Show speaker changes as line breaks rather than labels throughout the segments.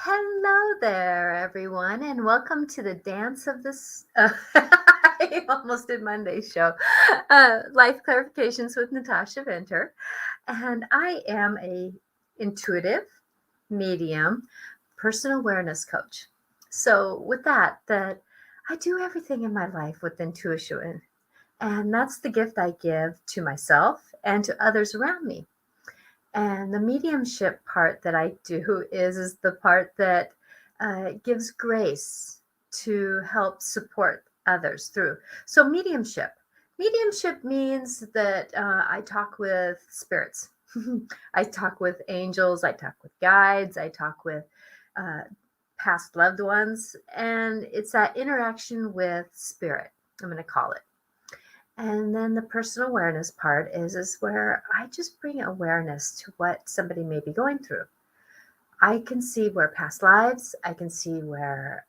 Hello there, everyone, and welcome to the dance of this. I almost did Monday's show, Life Clarifications with Natasha Venter, and I am a intuitive medium, personal awareness coach. So, with that I do everything in my life with intuition, and that's the gift I give to myself and to others around me. And the mediumship part that I do is the part that gives grace to help support others through. So mediumship means that I talk with spirits. I talk with angels. I talk with guides. I talk with uh, past loved ones, and it's that interaction with spirit. I'm going to call it. And then the personal awareness part is where I just bring awareness to what somebody may be going through. I can see where past lives, I can see where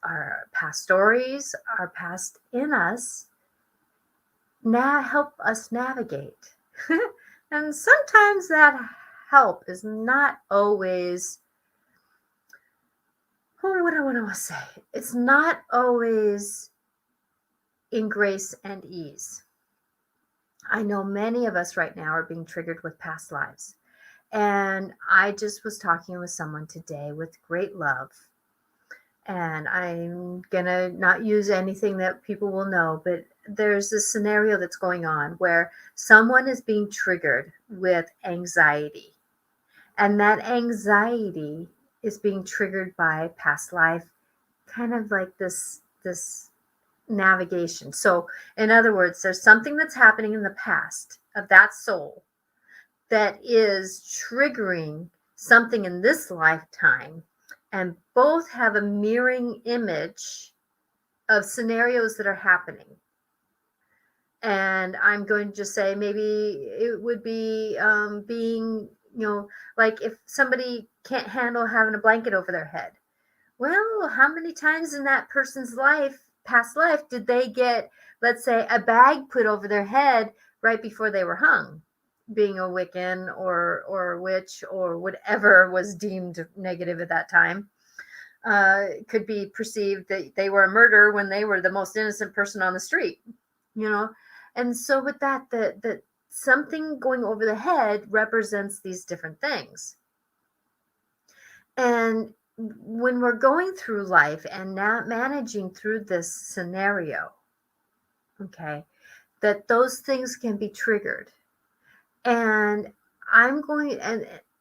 our past stories, our past in us, now help us navigate. And sometimes that help is not always, what do I want to say? It's not always in grace and ease. I know many of us right now are being triggered with past lives. And I just was talking with someone today with great love. And I'm going to not use anything that people will know, but there's this scenario that's going on where someone is being triggered with anxiety. And that anxiety is being triggered by past life, kind of like this navigation. So, in other words, there's something that's happening in the past of that soul that is triggering something in this lifetime, and both have a mirroring image of scenarios that are happening. And I'm going to just say maybe it would be being, like if somebody can't handle having a blanket over their head. Well, how many times in that person's past life, did they get, let's say, a bag put over their head right before they were hung? Being a Wiccan or a witch or whatever was deemed negative at that time, could be perceived that they were a murderer when they were the most innocent person on the street, And so with that something going over the head represents these different things. And when we're going through life and now managing through this scenario, okay, that those things can be triggered. And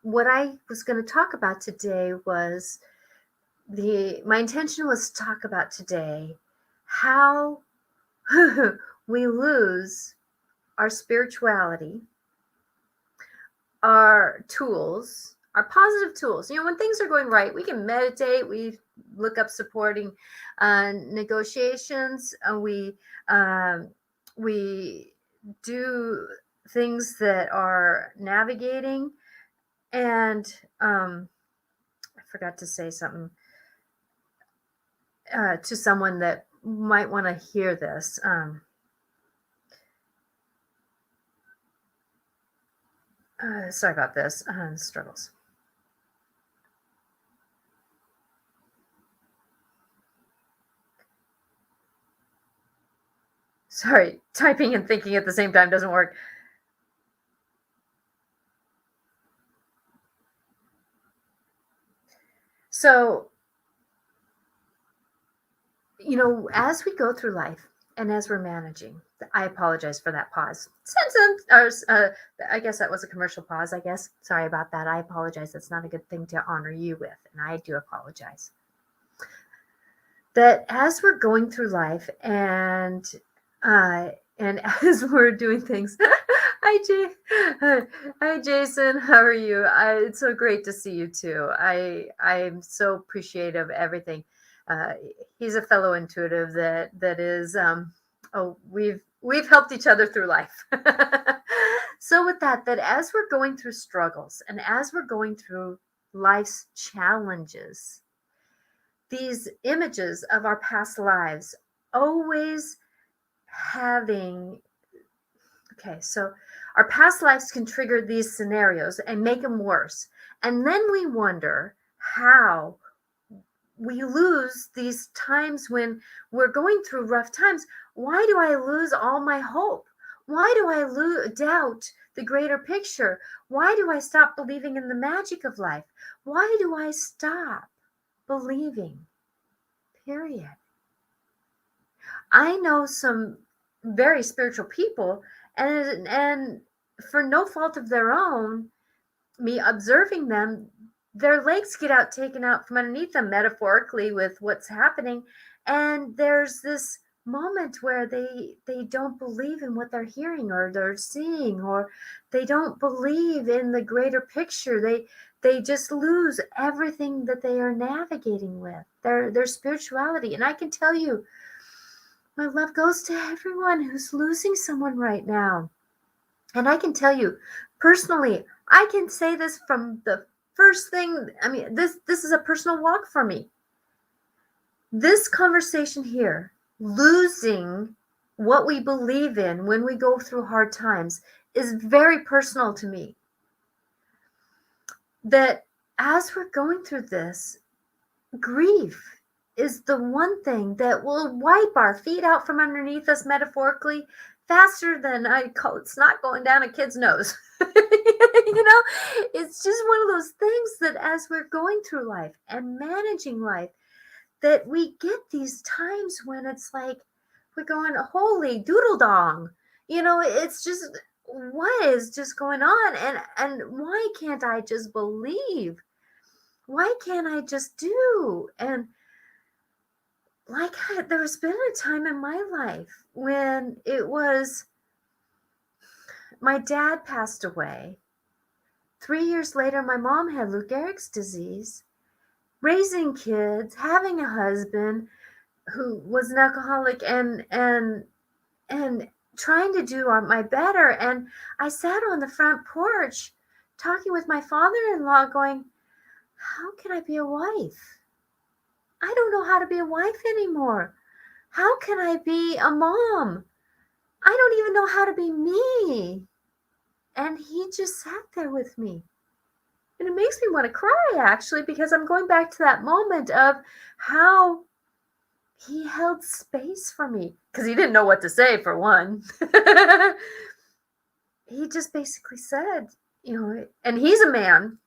what I was going to talk about today was my intention was to talk about today how we lose our spirituality, our tools, our positive tools. When things are going right, we can meditate, we look up supporting negotiations, we do things that are navigating. And I forgot to say something to someone that might want to hear this. Sorry about this. Struggles. Sorry, typing and thinking at the same time doesn't work. So, as we go through life and as we're managing, I apologize for that pause. I guess that was a commercial pause, I guess. Sorry about that. I apologize. That's not a good thing to honor you with, and I do apologize. That as we're going through life and as we're doing things, hi Jason, how are you? It's so great to see you too. I'm so appreciative of everything. He's a fellow intuitive that is we've helped each other through life. So with that as we're going through struggles and as we're going through life's challenges, these images of our past lives always having, so our past lives can trigger these scenarios and make them worse. And then we wonder how we lose these times when we're going through rough times. Why do I lose all my hope? Why do I doubt the greater picture? Why do I stop believing in the magic of life? Why do I stop believing? Period. I know some very spiritual people, and for no fault of their own, me observing them, their legs get taken out from underneath them, metaphorically, with what's happening, and there's this moment where they don't believe in what they're hearing or they're seeing, or they don't believe in the greater picture. They just lose everything that they are navigating with, their spirituality. And I can tell you, my love goes to everyone who's losing someone right now. And I can tell you personally, I can say this from the first thing. I mean, this is a personal walk for me. This conversation here, losing what we believe in when we go through hard times, is very personal to me. That as we're going through this, grief is the one thing that will wipe our feet out from underneath us, metaphorically, faster than I call it snot going down a kid's nose. It's just one of those things that as we're going through life and managing life, that we get these times when it's like we're going, holy doodle dong. It's just, what is just going on? And why can't I just believe? Why can't I just do? And there's been a time in my life when it was, my dad passed away. 3 years later, my mom had Lou Gehrig's disease, raising kids, having a husband who was an alcoholic, and trying to do my better. And I sat on the front porch talking with my father-in-law going, how can I be a wife? I don't know how to be a wife anymore. How can I be a mom? I don't even know how to be me. And he just sat there with me. And it makes me want to cry, actually, because I'm going back to that moment of how he held space for me. Because he didn't know what to say, for one. He just basically said, and he's a man.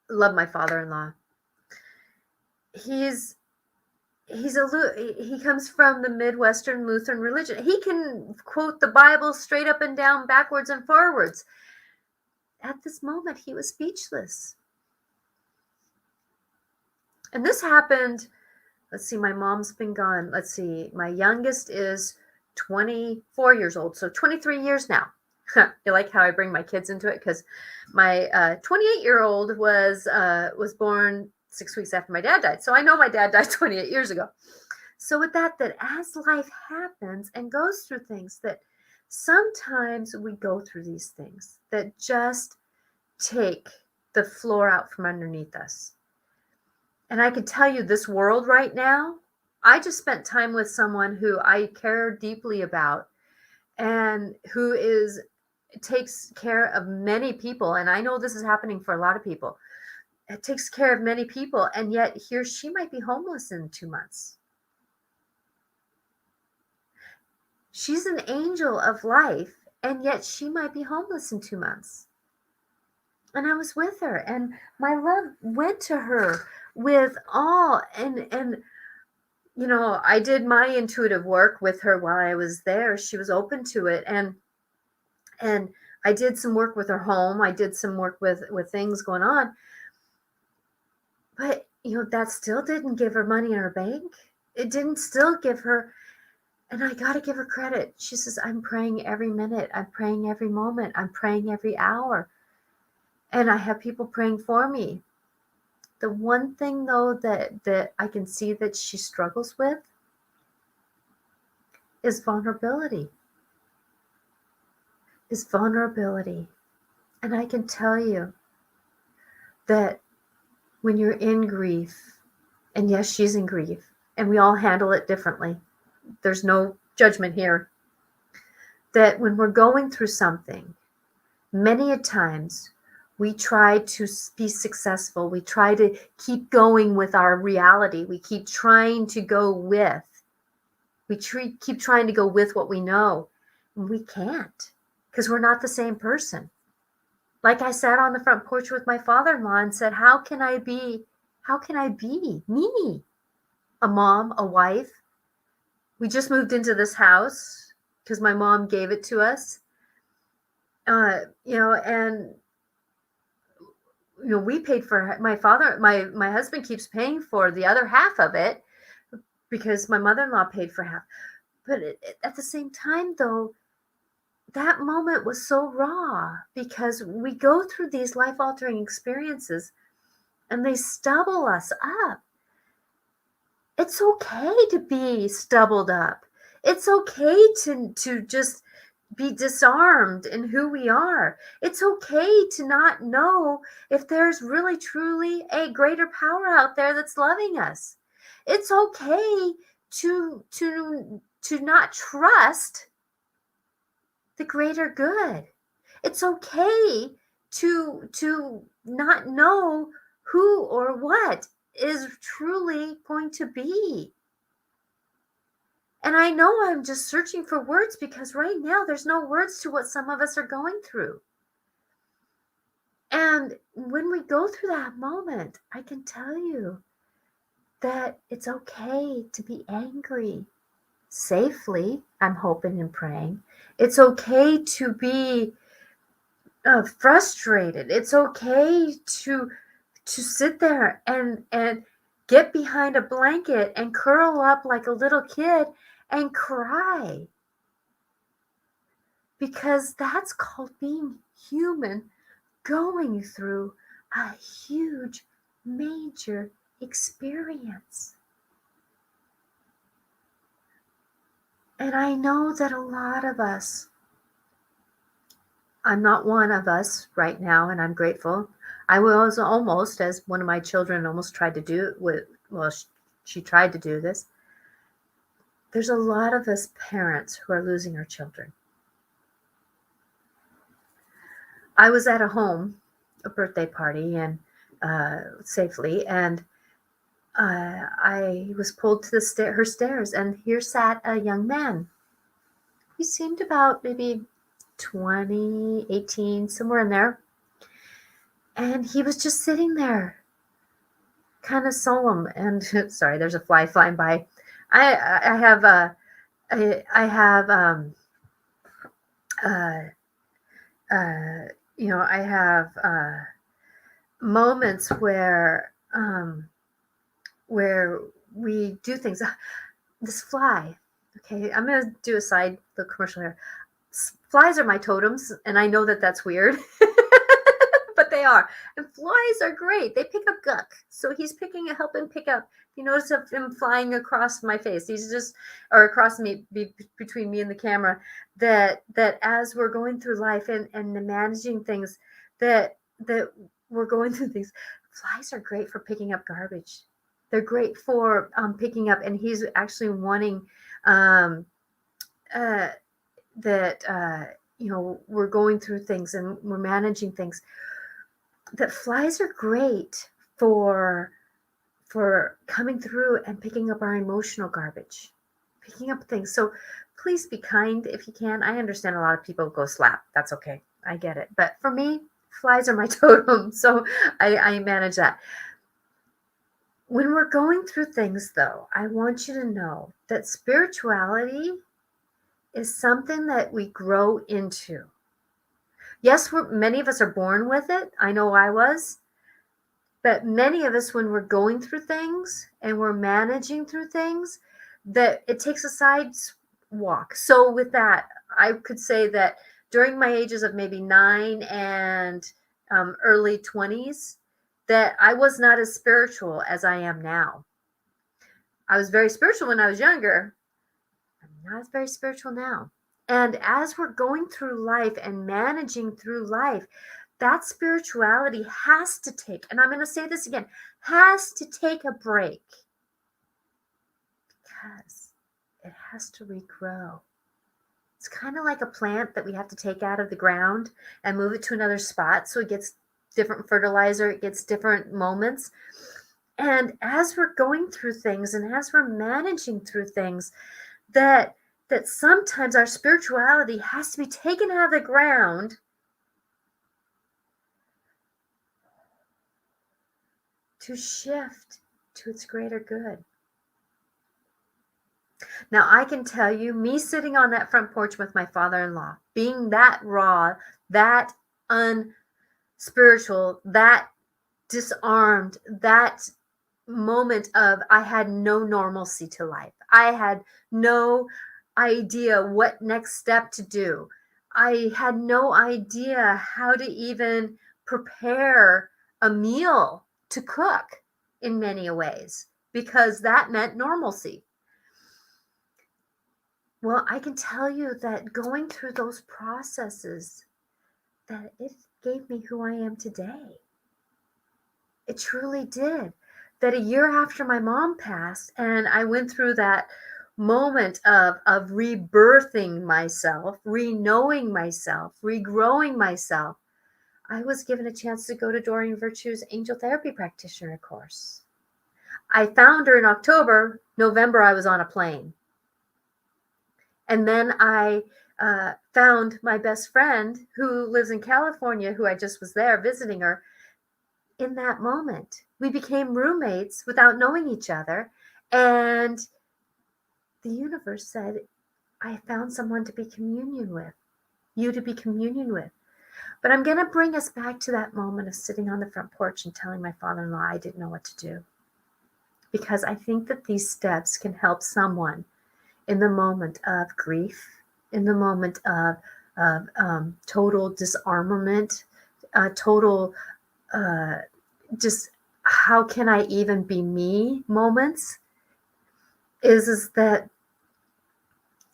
Love my father-in-law. He comes from the Midwestern Lutheran religion. He can quote the Bible straight up and down, backwards and forwards. At this moment, he was speechless. And this happened, let's see, my mom's been gone. Let's see, my youngest is 24 years old, so 23 years now. You like how I bring my kids into it? Because my 28-year-old was born 6 weeks after my dad died. So I know my dad died 28 years ago. So with that as life happens and goes through things, that sometimes we go through these things that just take the floor out from underneath us. And I can tell you, this world right now, I just spent time with someone who I care deeply about, and who takes care of many people. And I know this is happening for a lot of people. It takes care of many people, and yet here she might be homeless in 2 months. She's an angel of life, and yet she might be homeless in 2 months. And I was with her, and my love went to her with all, and I did my intuitive work with her while I was there. She was open to it, and I did some work with her home. I did some work with things going on. But, that still didn't give her money in her bank. It didn't still give her, and I got to give her credit. She says, I'm praying every minute. I'm praying every moment. I'm praying every hour. And I have people praying for me. The one thing, though, that I can see that she struggles with is vulnerability. And I can tell you that when you're in grief, and yes, she's in grief, and we all handle it differently. There's no judgment here. That when we're going through something, many a times We try to be successful. We try to keep going with our reality. We keep trying to go with. Keep trying to go with what we know. And we can't, because we're not the same person. Like I sat on the front porch with my father-in-law and said, how can I be me? A mom, a wife. We just moved into this house because my mom gave it to us. And we paid for my husband keeps paying for the other half of it because my mother-in-law paid for half. But at the same time, though, that moment was so raw because we go through these life-altering experiences and they stubble us up. It's okay to be stubbled up. It's okay to just be disarmed in who we are. It's okay to not know if there's really truly a greater power out there that's loving us. It's okay to not trust the greater good. It's okay to not know who or what is truly going to be. And I know I'm just searching for words because right now there's no words to what some of us are going through. And when we go through that moment, I can tell you that it's okay to be angry safely, I'm hoping and praying. It's okay to be frustrated. It's okay to sit there and get behind a blanket and curl up like a little kid and cry. Because that's called being human, going through a huge, major experience. And I know that a lot of us, I'm not one of us right now, and I'm grateful. I was almost, as one of my children almost tried to do it she tried to do this. There's a lot of us parents who are losing our children. I was at a birthday party, and safely, and I was pulled to her stairs, and here sat a young man. He seemed about maybe 20, 18, somewhere in there. And he was just sitting there, kind of solemn. And sorry, there's a fly flying by. I have moments where we do things. This fly. Okay, I'm gonna do a side little commercial here. Flies are my totems, and I know that that's weird, but they are. And flies are great. They pick up guck. So he's helping pick up. You notice of him flying across my face. He's just, or across me, between me and the camera. That as we're going through life and managing things, that we're going through things. Flies are great for picking up garbage. They're great for picking up, and he's actually wanting that we're going through things and we're managing things. That flies are great for coming through and picking up our emotional garbage, picking up things. So please be kind if you can. I understand a lot of people go slap. That's okay. I get it. But for me, flies are my totem. So I manage that. When we're going through things, though, I want you to know that spirituality is something that we grow into. Yes, many of us are born with it. I know I was. But many of us, when we're going through things and we're managing through things, that it takes a side walk. So with that, I could say that during my ages of maybe 9 and early 20s, that I was not as spiritual as I am now. I was very spiritual when I was younger. I'm not very spiritual now. And as we're going through life and managing through life, that spirituality has to take, and I'm going to say this again, has to take a break because it has to regrow. It's kind of like a plant that we have to take out of the ground and move it to another spot so it gets different fertilizer. It gets different moments. And as we're going through things and as we're managing through things, that sometimes our spirituality has to be taken out of the ground to shift to its greater good. Now, I can tell you, me sitting on that front porch with my father-in-law, being that raw, that unspiritual, that disarmed, that moment of I had no normalcy to life. I had no idea what next step to do. I had no idea how to even prepare a meal to cook in many ways, because that meant normalcy. Well, I can tell you that going through those processes, that it gave me who I am today. It truly did. That a year after my mom passed, and I went through that moment of rebirthing myself, re-knowing myself, regrowing myself, I was given a chance to go to Doreen Virtue's Angel Therapy Practitioner course. I found her in October. November, I was on a plane. And then I found my best friend who lives in California, who I just was there visiting her. In that moment, we became roommates without knowing each other. And the universe said, I found someone to be communion with, you to be communion with. But I'm going to bring us back to that moment of sitting on the front porch and telling my father-in-law I didn't know what to do. Because I think that these steps can help someone in the moment of grief, in the moment of total disarmament, total just how can I even be me moments, is that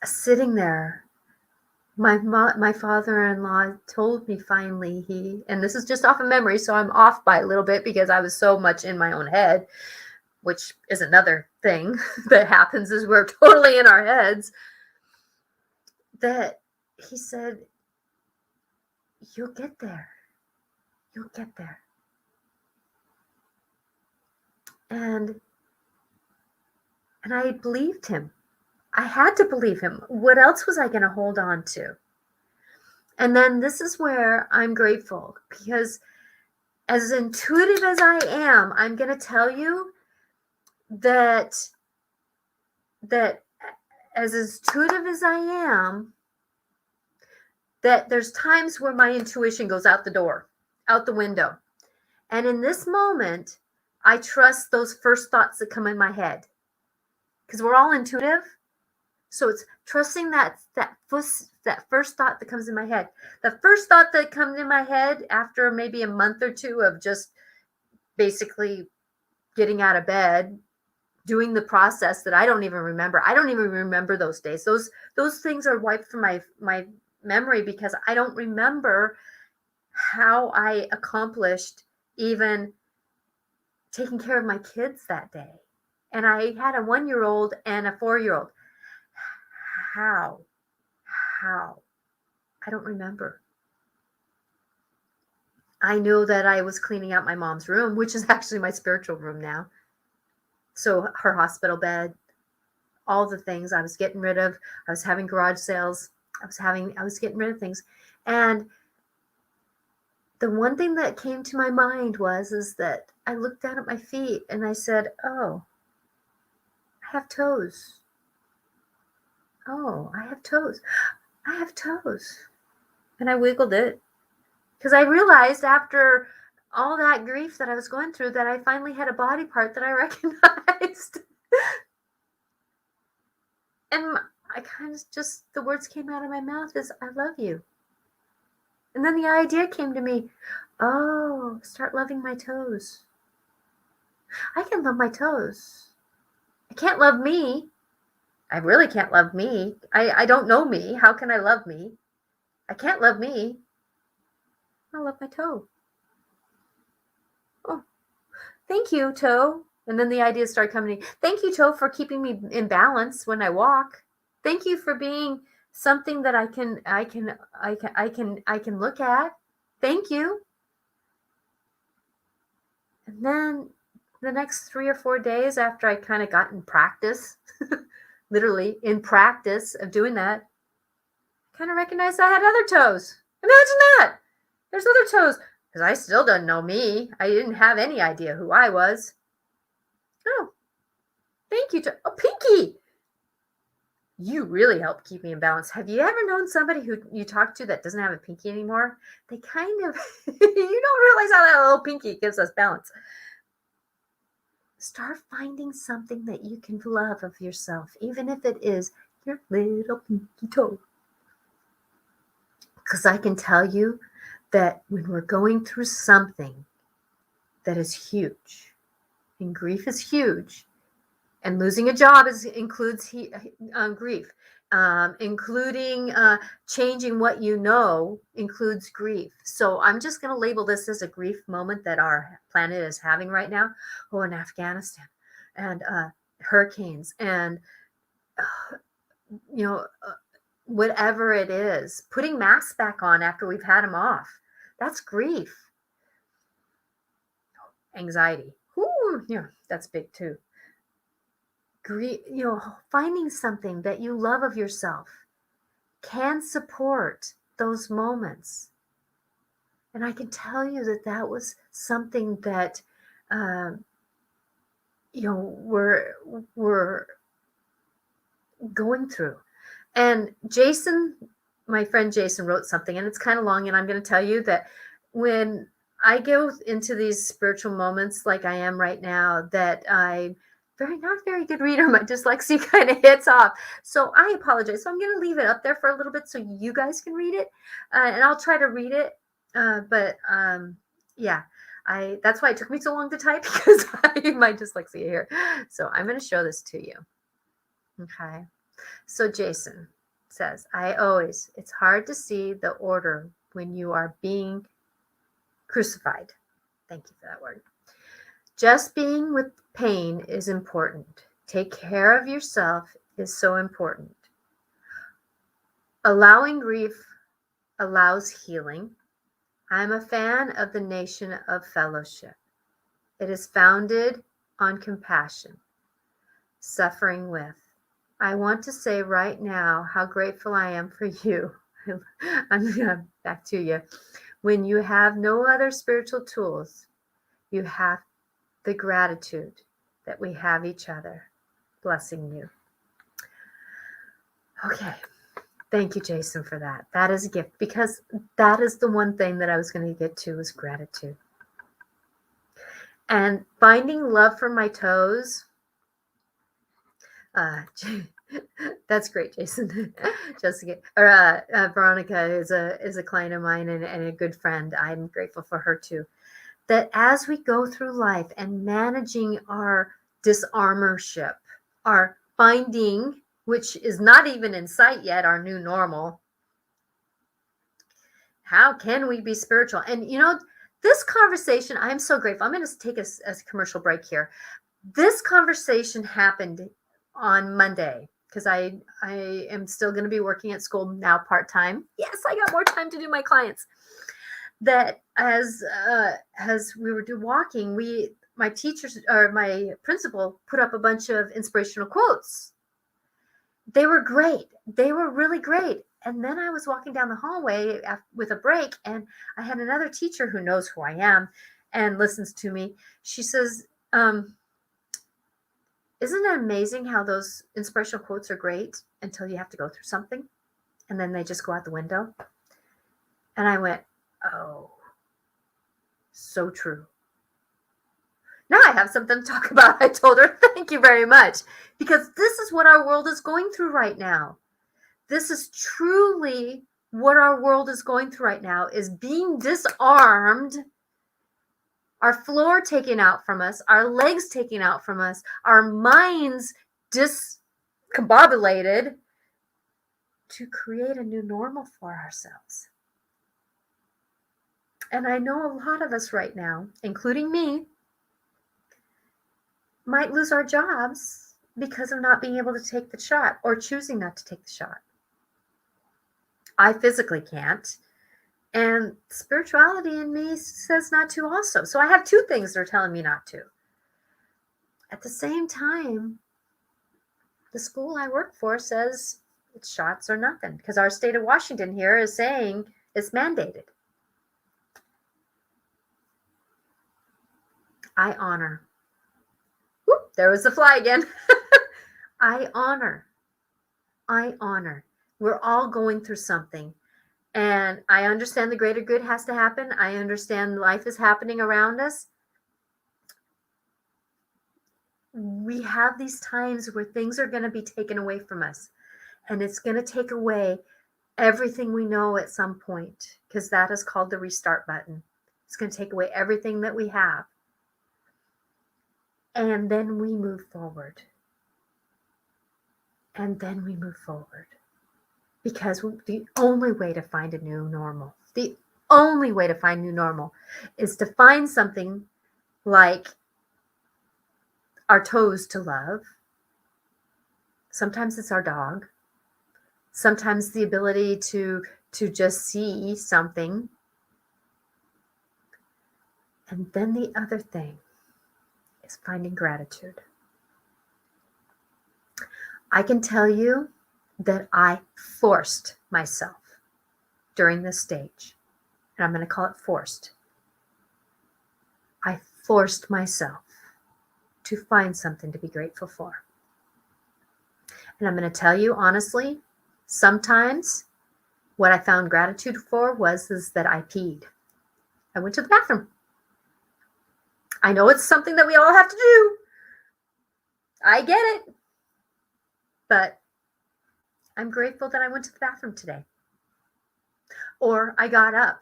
sitting there, my father-in-law told me finally, and this is just off of memory, so I'm off by a little bit because I was so much in my own head, which is another thing that happens, is we're totally in our heads, that he said, you'll get there. You'll get there. And I believed him. I had to believe him. What else was I going to hold on to? And then this is where I'm grateful, because as intuitive as I am, I'm going to tell you that as intuitive as I am, that there's times where my intuition goes out the door, out the window. And in this moment, I trust those first thoughts that come in my head, because we're all intuitive. So it's trusting that first thought that comes in my head. The first thought that comes in my head after maybe a month or two of just basically getting out of bed, doing the process that I don't even remember. I don't even remember those days. Those things are wiped from my memory, because I don't remember how I accomplished even taking care of my kids that day. And I had a 1-year-old and a 4-year-old. How? I don't remember. I know that I was cleaning out my mom's room, which is actually my spiritual room now. So her hospital bed, all the things I was getting rid of. I was having garage sales. I was getting rid of things. And the one thing that came to my mind is that I looked down at my feet and I said, oh, I have toes. Oh, I have toes. I have toes. And I wiggled it, because I realized after all that grief that I was going through that I finally had a body part that I recognized. And I kind of just, the words came out of my mouth is, I love you. And then the idea came to me, oh, start loving my toes. I can love my toes. I can't love me. I really can't love me. I don't know me. How can I love me? I can't love me. I'll love my toe. Oh, thank you, toe. And then the ideas start coming. Thank you, toe, for keeping me in balance when I walk. Thank you for being something that I can look at. Thank you. And then the next 3 or 4 days after I kind of got in practice, literally in practice of doing that, I kind of recognized I had other toes. Imagine that. There's other toes. Because I still didn't know me. I didn't have any idea who I was. Oh, thank you. Oh, Pinky. You really help keep me in balance. Have you ever known somebody who you talk to that doesn't have a pinky anymore? They kind of, you don't realize how that little pinky gives us balance. Start finding something that you can love of yourself, even if it is your little pinky toe. Because I can tell you that when we're going through something that is huge, and grief is huge, and losing a job includes grief, including changing what you know includes grief. So I'm just going to label this as a grief moment that our planet is having right now. Oh, in Afghanistan, and hurricanes, and whatever it is, putting masks back on after we've had them off. That's grief. Anxiety. Ooh, yeah, that's big too. Grief, finding something that you love of yourself can support those moments. And I can tell you that was something that, we're going through. And Jason, my friend Jason, wrote something, and it's kind of long, and I'm going to tell you that when I go into these spiritual moments like I am right now, that I'm not very good reader. My dyslexia kind of hits off. So I apologize. So I'm going to leave it up there for a little bit so you guys can read it. And I'll try to read it. Yeah, that's why it took me so long to type, because my dyslexia here. So I'm going to show this to you. Okay. So Jason says, it's hard to see the order when you are being crucified. Thank you for that word. Just being with pain is important. Take care of yourself is so important. Allowing grief allows healing. I'm a fan of the nation of fellowship. It is founded on compassion, suffering with. I want to say right now how grateful I am for you. I'm back to you. When you have no other spiritual tools, you have the gratitude that we have each other. Blessing you. Okay. Thank you, Jason, for that. That is a gift, because that is the one thing that I was going to get to, was gratitude. And finding love for my toes. That's great, Jason. Jessica or Veronica is a client of mine and a good friend. I'm grateful for her too. That as we go through life and managing our disarmorship, our finding, which is not even in sight yet, our new normal. How can we be spiritual? And this conversation, I'm so grateful. I'm going to take a commercial break here. This conversation happened on Monday, because I am still going to be working at school now part-time. Yes, I got more time to do my clients. That as we were walking, my teachers or my principal put up a bunch of inspirational quotes. They were great. They were really great. And then I was walking down the hallway with a break, and I had another teacher who knows who I am and listens to me. She says, isn't it amazing how those inspirational quotes are great until you have to go through something, and then they just go out the window? And I went, oh, so true. Now I have something to talk about. I told her, thank you very much, because this is what our world is going through right now. This is truly what our world is going through right now, is being disarmed, our floor taken out from us, our legs taken out from us, our minds discombobulated to create a new normal for ourselves. And I know a lot of us right now, including me, might lose our jobs because of not being able to take the shot or choosing not to take the shot. I physically can't, And spirituality in me says not to also. So I have two things that are telling me not to. At the same time, the school I work for says it's shots or nothing, because our state of Washington here is saying it's mandated. I honor. Whoop, there was the fly again. I honor. We're all going through something. And I understand the greater good has to happen. I understand life is happening around us. We have these times where things are going to be taken away from us. And it's going to take away everything we know at some point, because that is called the restart button. It's going to take away everything that we have. And then we move forward. Because the only way to find a new normal, is to find something like our toes to love. Sometimes it's our dog. Sometimes the ability to just see something. And then the other thing is finding gratitude. I can tell you that I forced myself during this stage, and I'm going to call it forced. I forced myself to find something to be grateful for. And I'm going to tell you honestly, sometimes what I found gratitude for was that I peed. I went to the bathroom. I know it's something that we all have to do. I get it. But I'm grateful that I went to the bathroom today. Or I got up.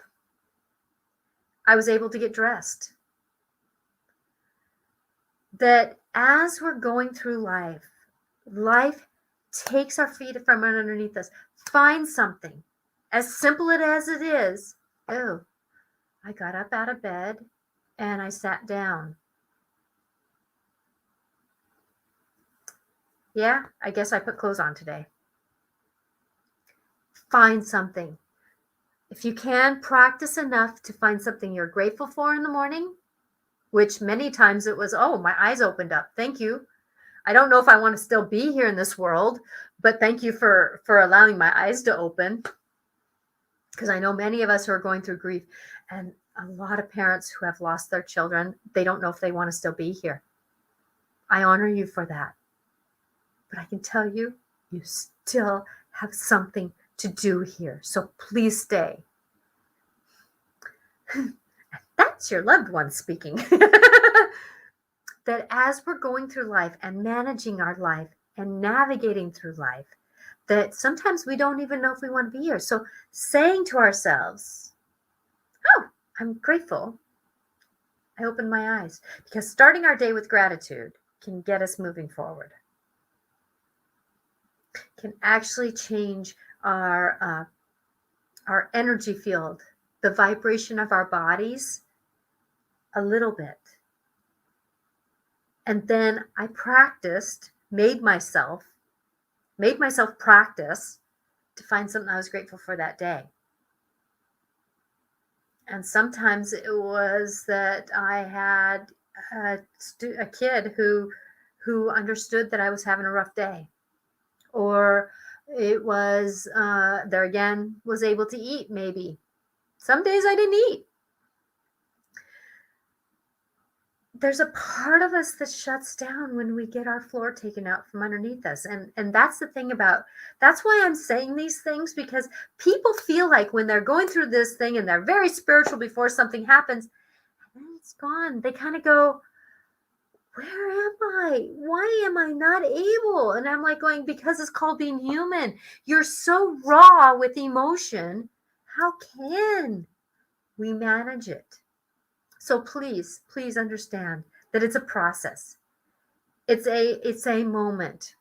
I was able to get dressed. That as we're going through life takes our feet from underneath us. Find something. As simple as it is. Oh, I got up out of bed and I sat down. Yeah, I guess I put clothes on today. Find something. If you can, practice enough to find something you're grateful for in the morning, which many times it was, oh, my eyes opened up. Thank you. I don't know if I want to still be here in this world, but thank you for allowing my eyes to open. Because I know many of us who are going through grief, and a lot of parents who have lost their children, they don't know if they want to still be here. I honor you for that. But I can tell you, you still have something to do here. So please stay. That's your loved one speaking. That as we're going through life and managing our life and navigating through life, that sometimes we don't even know if we want to be here. So saying to ourselves, oh, I'm grateful I opened my eyes. Because starting our day with gratitude can get us moving forward. Can actually change our energy field, the vibration of our bodies a little bit. And then I made myself practice to find something I was grateful for that day. And sometimes it was that I had a kid who understood that I was having a rough day. Or it was, there again, was able to eat maybe. Some days I didn't eat. There's a part of us that shuts down when we get our floor taken out from underneath us. And that's the thing that's why I'm saying these things, because people feel like when they're going through this thing and they're very spiritual before something happens, and then it's gone. They kind of go, where am I? Why am I not able? And I'm like going, because it's called being human. You're so raw with emotion. How can we manage it? So please understand that it's a process. It's a moment.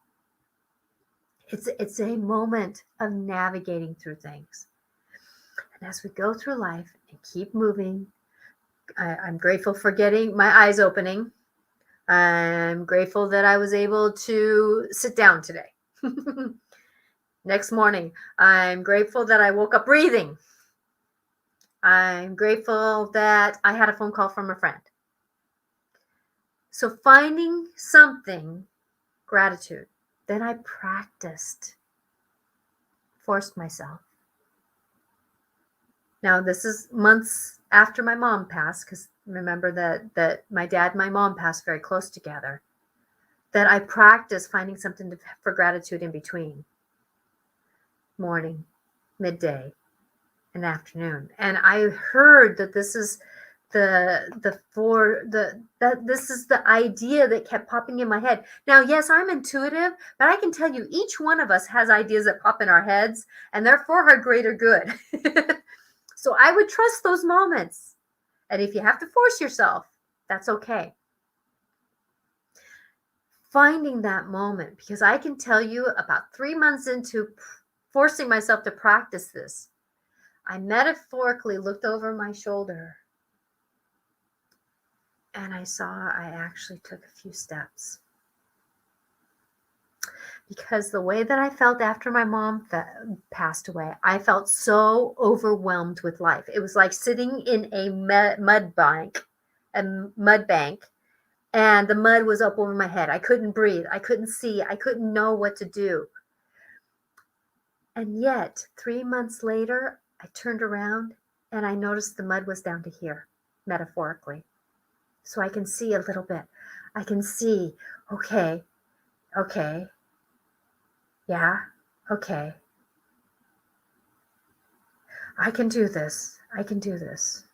It's a moment of navigating through things. And as we go through life and keep moving, I'm grateful for getting my eyes opening. I'm grateful that I was able to sit down today. Next morning, I'm grateful that I woke up breathing. I'm grateful that I had a phone call from a friend. So finding something, gratitude. Then I practiced, forced myself. Now, this is months after my mom passed, because remember that my dad and my mom passed very close together, that I practiced finding something for gratitude in between morning, midday, and afternoon. And I heard that this is this is the idea that kept popping in my head. Now, yes, I'm intuitive, but I can tell you each one of us has ideas that pop in our heads, and they're for our greater good. So I would trust those moments. And if you have to force yourself, that's okay. Finding that moment, because I can tell you about 3 months into forcing myself to practice this, I metaphorically looked over my shoulder and I saw I actually took a few steps. Because the way that I felt after my mom passed away, I felt so overwhelmed with life. It was like sitting in a mud bank, and the mud was up over my head. I couldn't breathe. I couldn't see. I couldn't know what to do. And yet, 3 months later, I turned around and I noticed the mud was down to here, metaphorically. So I can see a little bit. I can see, okay, yeah, okay. I can do this. I can do this.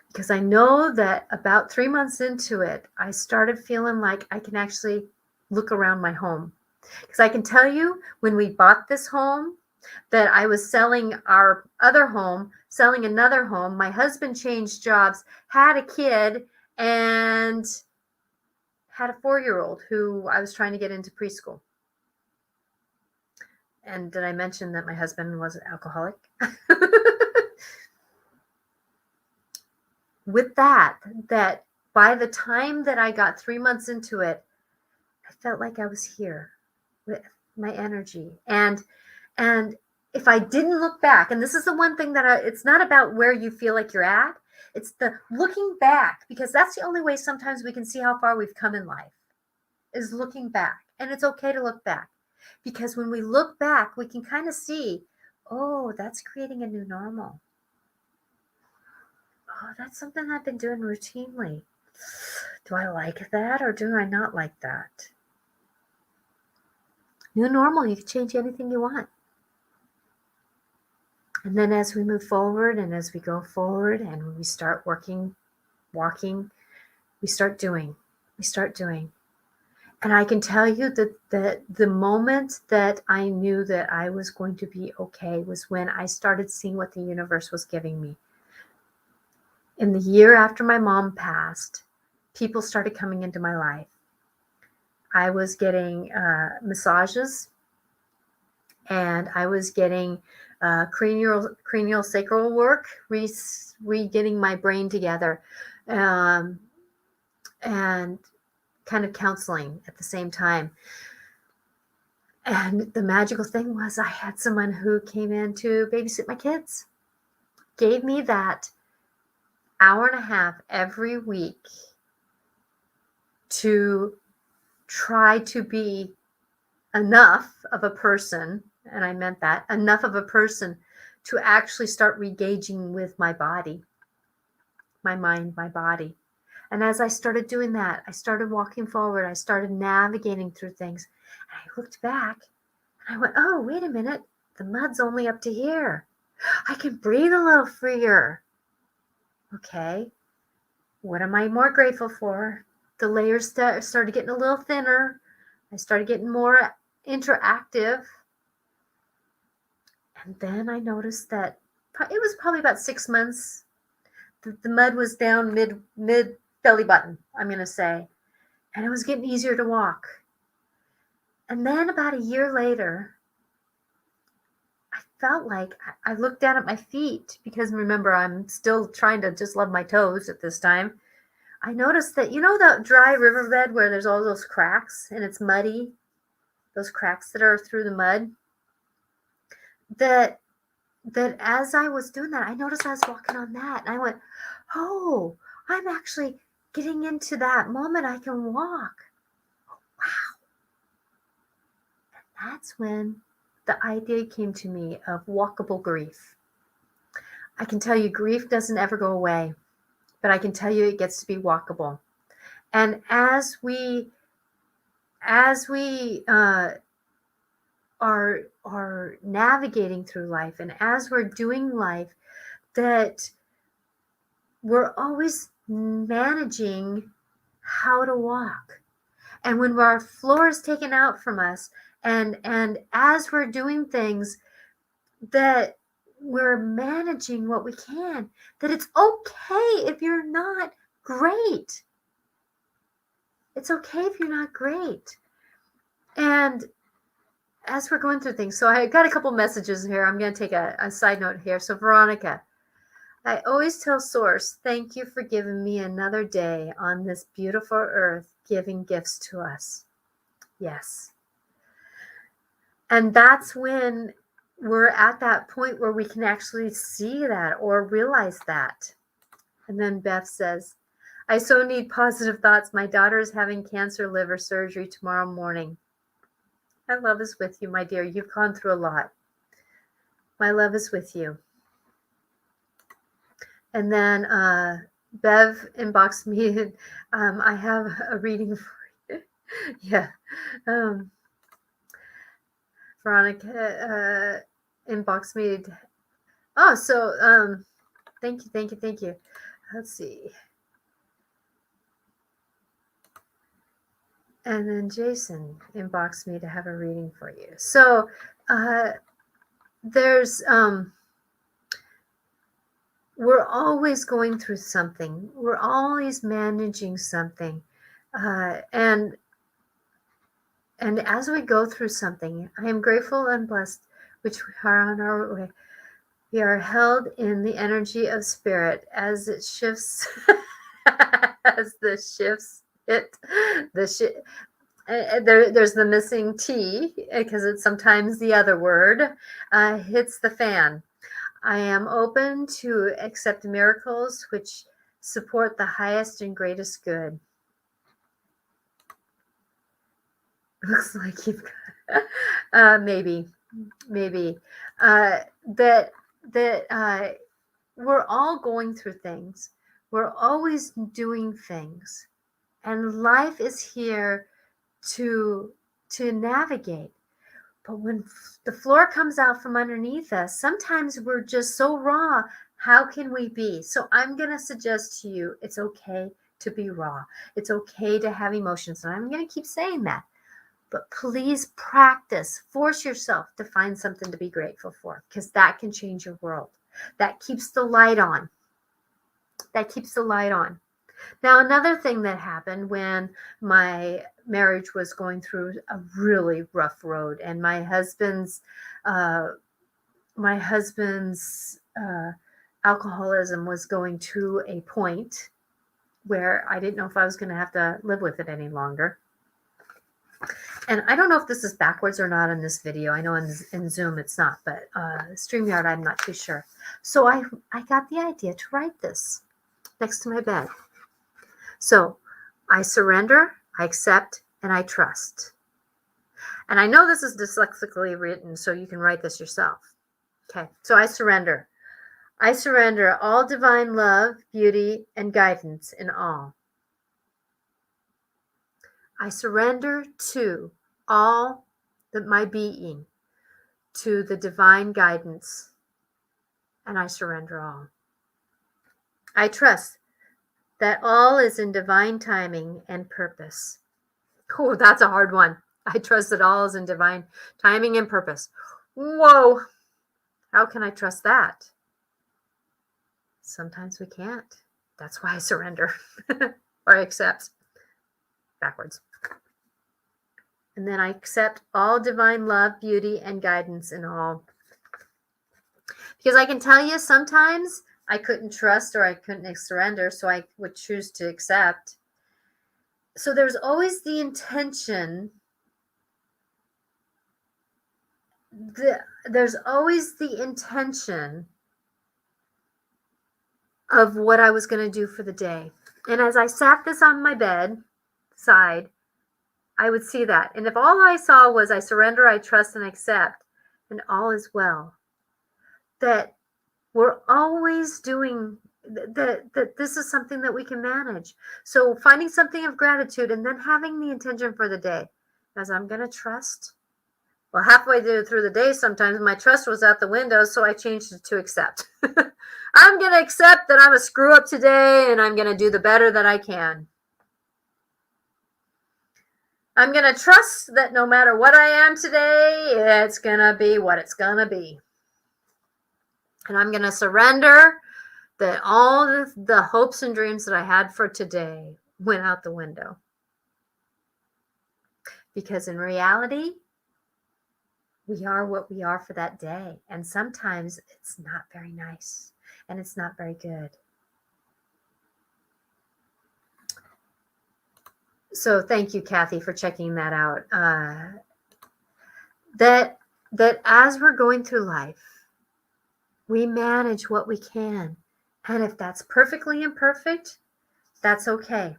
Because I know that about 3 months into it, I started feeling like I can actually look around my home. Because I can tell you, when we bought this home, that I was selling our other home, selling another home. My husband changed jobs, had a kid, and had a 4-year-old who I was trying to get into preschool. And did I mention that my husband was an alcoholic? With that by the time that I got 3 months into it, I felt like I was here with my energy. And if I didn't look back, and this is the one thing that it's not about where you feel like you're at, it's the looking back, because that's the only way sometimes we can see how far we've come in life, is looking back. And it's okay to look back, because when we look back, we can kind of see, oh, that's creating a new normal. Oh, that's something I've been doing routinely. Do I like that or do I not like that? New normal, you can change anything you want. And then as we move forward and as we go forward and we start walking, we start doing. And I can tell you that the moment that I knew that I was going to be okay was when I started seeing what the universe was giving me. In the year after my mom passed, people started coming into my life. I was getting massages, and I was getting cranial sacral work, getting my brain together, and kind of counseling at the same time. And the magical thing was I had someone who came in to babysit my kids, gave me that hour and a half every week to try to be enough of a person, and I meant that, enough of a person to actually start re-engaging with my body, my mind, my body. And as I started doing that, I started walking forward, I started navigating through things, and I looked back and I went, oh, wait a minute, the mud's only up to here. I can breathe a little freer. Okay, what am I more grateful for? The layers started getting a little thinner. I started getting more interactive. And then I noticed that it was probably about 6 months. The mud was down mid belly button, I'm going to say. And it was getting easier to walk. And then about a year later, I felt like I looked down at my feet, because remember, I'm still trying to just love my toes at this time. I noticed that, you know, that dry riverbed where there's all those cracks and it's muddy, those cracks that are through the mud, that that as I was doing that, I noticed I was walking on that. And I went, oh, I'm actually getting into that moment I can walk. Wow. And that's when the idea came to me of walkable grief. I can tell you grief doesn't ever go away, but I can tell you it gets to be walkable. And as we are navigating through life, and as we're doing life, that we're always managing how to walk. And when our floor is taken out from us, and as we're doing things, that we're managing what we can, that it's okay if you're not great. It's okay if you're not great. And as we're going through things, so I got a couple messages here. I'm going to take a side note here. So Veronica, I always tell Source, thank you for giving me another day on this beautiful earth, giving gifts to us. Yes. And that's when we're at that point where we can actually see that or realize that. And then Beth says, I so need positive thoughts. My daughter is having cancer liver surgery tomorrow morning. My love is with you, my dear. You've gone through a lot. My love is with you. And then Bev inboxed me. I have a reading for you. Yeah. Veronica inboxed me. Oh, so thank you. Let's see. And then Jason inboxed me to have a reading for you. So there's we're always going through something. We're always managing something. And as we go through something, I am grateful and blessed, which we are on our way. We are held in the energy of spirit as it shifts, as the shifts hit the shift. There's the missing T because it's sometimes the other word hits the fan. I am open to accept miracles which support the highest and greatest good. Looks like you've got maybe that we're all going through things. We're always doing things, and life is here to navigate. But when the floor comes out from underneath us, sometimes we're just so raw. How can we be? So I'm going to suggest to you, it's okay to be raw. It's okay to have emotions. And I'm going to keep saying that. But please practice, force yourself to find something to be grateful for, because that can change your world. That keeps the light on. Now, another thing that happened when my marriage was going through a really rough road, and my husband's alcoholism was going to a point where I didn't know if I was going to have to live with it any longer. And I don't know if this is backwards or not in this video. I know in Zoom it's not, but StreamYard, I'm not too sure. So I got the idea to write this next to my bed. So I surrender, I accept, and I trust. And I know this is dyslexically written, so you can write this yourself. Okay, so I surrender. I surrender all divine love, beauty, and guidance in all. I surrender to all my being, to the divine guidance, and I surrender all. I trust that all is in divine timing and purpose. Oh, that's a hard one. I trust that all is in divine timing and purpose. Whoa. How can I trust that? Sometimes we can't. That's why I surrender or I accept. Backwards. And then I accept all divine love, beauty, and guidance in all. Because I can tell you sometimes I couldn't trust or I couldn't surrender, so I would choose to accept. So there's always the intention there's always the intention of what I was going to do for the day. And as I sat this on my bed side, I would see that. And if all I saw was I surrender, I trust, and accept, and all is well, that we're always doing that this is something that we can manage. So finding something of gratitude and then having the intention for the day. As I'm going to trust. Well, halfway through the day, sometimes my trust was out the window, so I changed it to accept. I'm going to accept that I'm a screw up today, and I'm going to do the better that I can. I'm going to trust that no matter what I am today, it's going to be what it's going to be. And I'm going to surrender that all the hopes and dreams that I had for today went out the window. Because in reality, we are what we are for that day. And sometimes it's not very nice and it's not very good. So thank you, Kathy, for checking that out. That as we're going through life, we manage what we can. And if that's perfectly imperfect, that's okay.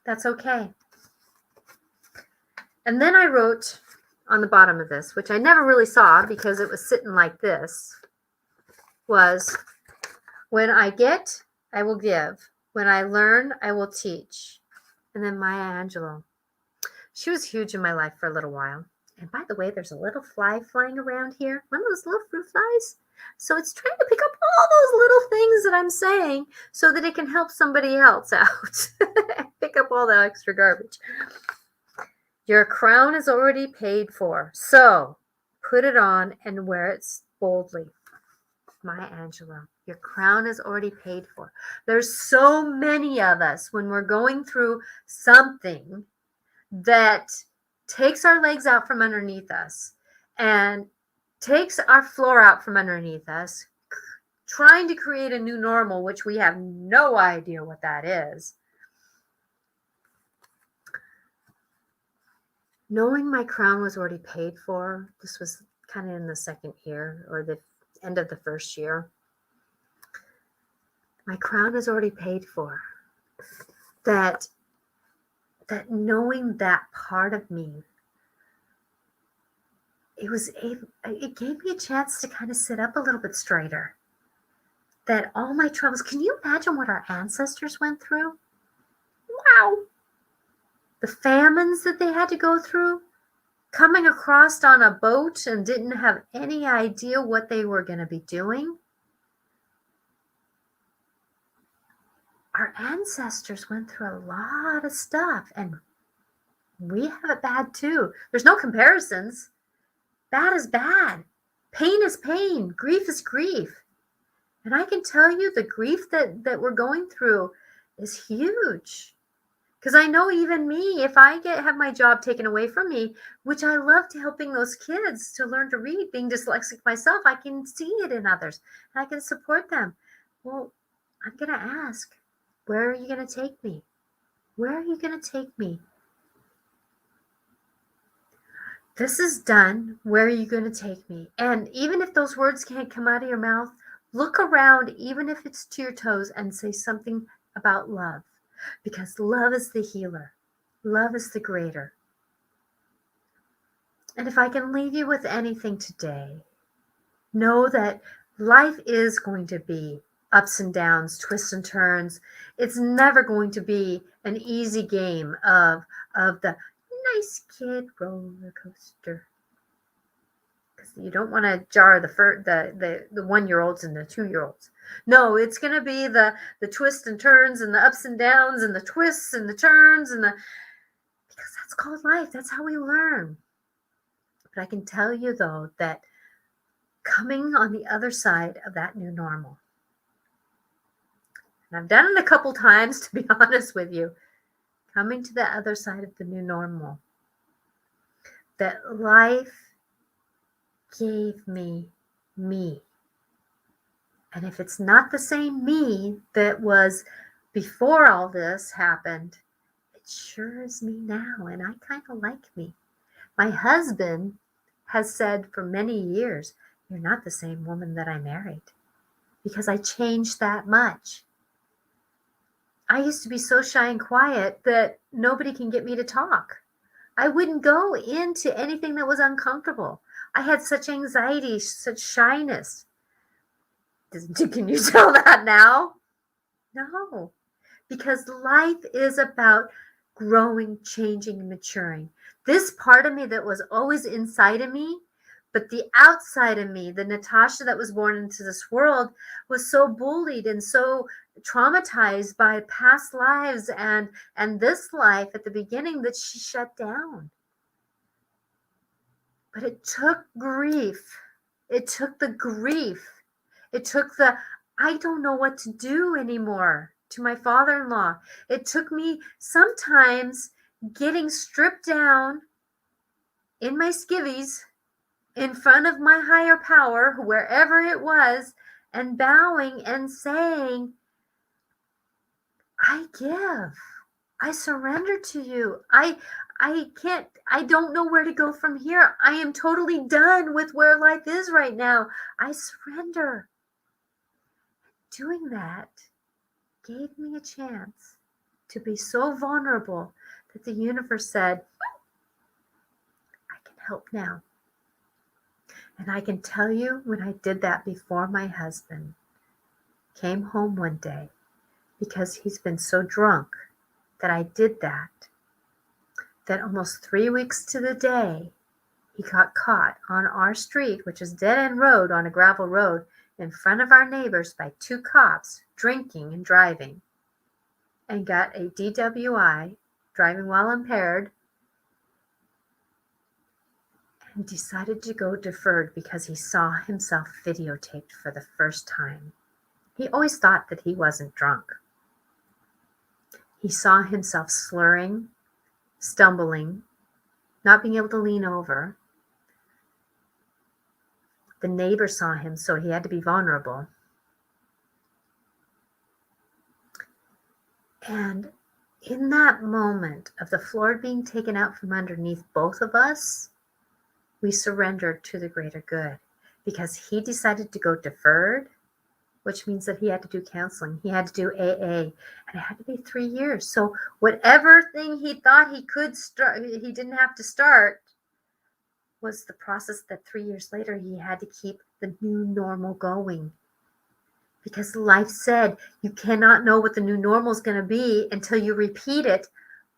That's okay. And then I wrote on the bottom of this, which I never really saw because it was sitting like this, was when I get, I will give. When I learn, I will teach. And then Maya Angelou. She was huge in my life for a little while. And by the way, there's a little fly flying around here. One of those little fruit flies. So it's trying to pick up all those little things that I'm saying so that it can help somebody else out. Pick up all the extra garbage. Your crown is already paid for. So put it on and wear it boldly. Maya Angelou. Your crown is already paid for. There's so many of us when we're going through something that takes our legs out from underneath us and takes our floor out from underneath us, trying to create a new normal, which we have no idea what that is. Knowing my crown was already paid for, this was kind of in the second year or the end of the first year. My crown is already paid for. That knowing that part of me, it gave me a chance to kind of sit up a little bit straighter. That all my troubles, can you imagine what our ancestors went through? Wow. The famines that they had to go through, coming across on a boat and didn't have any idea what they were going to be doing. Our ancestors went through a lot of stuff, and we have it bad too. There's no comparisons. Bad is bad. Pain is pain. Grief is grief. And I can tell you the grief that we're going through is huge. Because I know even me, if I have my job taken away from me, which I loved helping those kids to learn to read, being dyslexic myself, I can see it in others and I can support them. Well, I'm going to ask, where are you going to take me? Where are you going to take me? This is done. Where are you going to take me? And even if those words can't come out of your mouth, look around, even if it's to your toes, and say something about love. Because love is the healer. Love is the greater. And if I can leave you with anything today, know that life is going to be ups and downs, twists and turns. It's never going to be an easy game of the nice kid roller coaster. Because you don't want to jar the 1-year-olds and the 2-year-olds. No, it's going to be the twists and turns and the ups and downs and the twists and the turns because that's called life. That's how we learn. But I can tell you though that coming on the other side of that new normal, and I've done it a couple times to be honest with you, coming to the other side of the new normal, that life gave me me. And if it's not the same me that was before all this happened, it sure is me now. And I kind of like me. My husband has said for many years, you're not the same woman that I married, because I changed that much. I used to be so shy and quiet that nobody can get me to talk. I wouldn't go into anything that was uncomfortable. I had such anxiety, such shyness. Can you tell that now? No, because life is about growing, changing, and maturing. This part of me that was always inside of me, but the outside of me, the Natasha that was born into this world, was so bullied and so traumatized by past lives and this life at the beginning that she shut down. But it took grief. It took the grief. It took the, I don't know what to do anymore, to my father-in-law. It took me sometimes getting stripped down in my skivvies in front of my higher power, wherever it was, and bowing and saying, I give. I surrender to you. I don't know where to go from here. I am totally done with where life is right now. I surrender. Doing that gave me a chance to be so vulnerable that the universe said, I can help now. And I can tell you, when I did that before my husband came home one day, because he's been so drunk that I did that almost 3 weeks to the day, he got caught on our street, which is dead-end road on a gravel road, in front of our neighbors by 2 cops drinking and driving, and got a DWI, driving while impaired, and decided to go deferred because he saw himself videotaped for the first time. He always thought that he wasn't drunk. He saw himself slurring, stumbling, not being able to lean over. The neighbor saw him, so he had to be vulnerable. And in that moment of the floor being taken out from underneath both of us, we surrendered to the greater good, because he decided to go deferred, which means that he had to do counseling. He had to do AA, and it had to be 3 years. So whatever thing he thought he could start, he didn't have to start, was the process that 3 years later he had to keep the new normal going. Because life said you cannot know what the new normal is going to be until you repeat it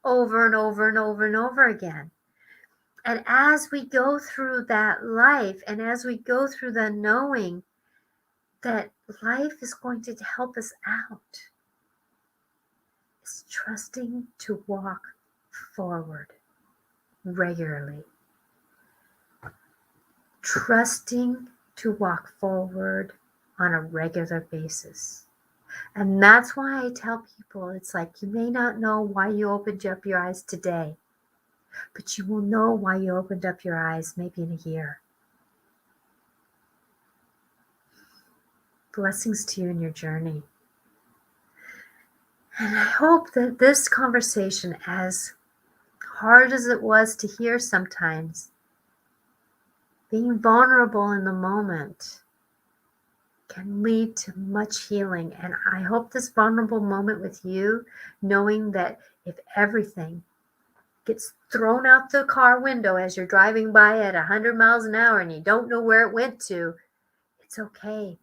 over and over and over and over again. And as we go through that life, and as we go through the knowing that life is going to help us out, is trusting to walk forward regularly. Trusting to walk forward on a regular basis. And that's why I tell people, it's like, you may not know why you opened up your eyes today, but you will know why you opened up your eyes maybe in a year. Blessings to you in your journey. And I hope that this conversation, as hard as it was to hear sometimes, being vulnerable in the moment can lead to much healing. And I hope this vulnerable moment with you, knowing that if everything gets thrown out the car window as you're driving by at 100 miles an hour and you don't know where it went to, it's okay.